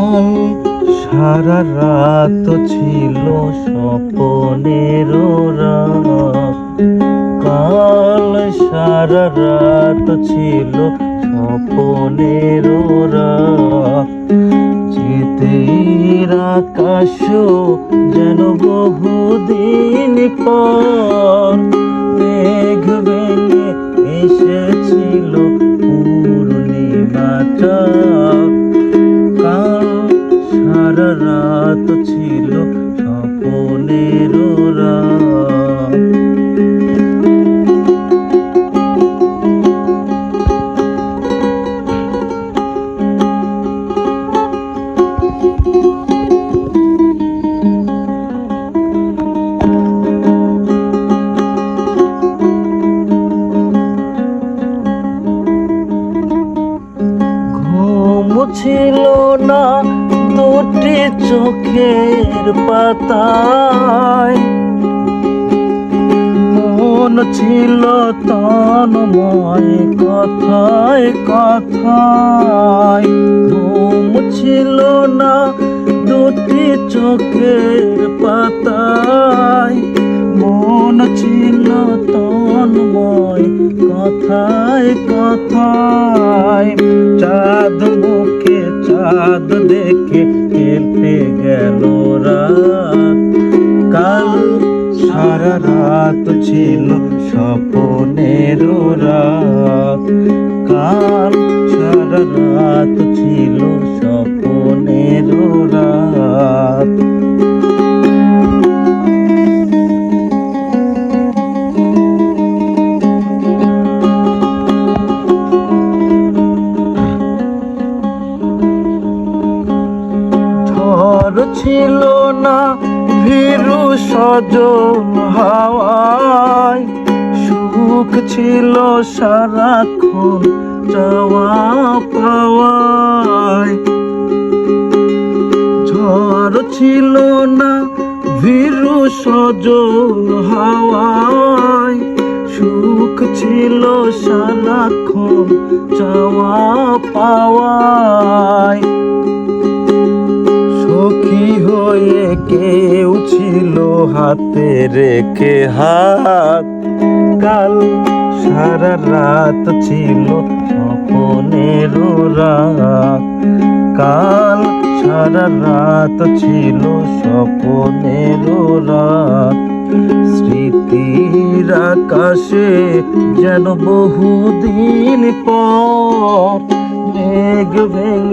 কাল সারা রাত ছিল স্বপ্নের রাত, কাল সারা রাত ছিল স্বপ্নের রাত। চিতের আকাশ যেন বহুদিন পর মেঘ ভেঙে এসেছিল পূর্ণিমাটা। কাল সারা রাত ছিল স্বপ্নের রাত। ছিল না দুটি চোখের পাতায়, মন ছিল তন্ময় কথায় কথায়। ঘুম ছিল না দুটি চোখের পাতায়, মন ছিল তন্ময় কথায় কথায়। চাঁদ মুখে চাঁদ দেখে কেটে গেল রাত, কাল সারা রাত ছিল স্বপ্নের রাত। কাল সারা রাত ছিল স্বপ্নের রাত। ছিল না ভীরু সজল হাওয়ায়, সুখ ছিল সারাক্ষণ চাওয়া পাওয়ায়। ঝড় ছিল না ভীরু সজল হাওয়ায়, সুখ ছিল সারাক্ষণ চাওয়া পাওয়ায়। সখী হয়ে কেউ ছিল হাতে রেখে হাত, কাল সারা রাত ছিল স্বপ্নের রাত। কাল সারা রাত ছিল স্বপ্নের রাত। স্মৃতির আকাশে যেন বহুদিন পর মেঘ ভেঙে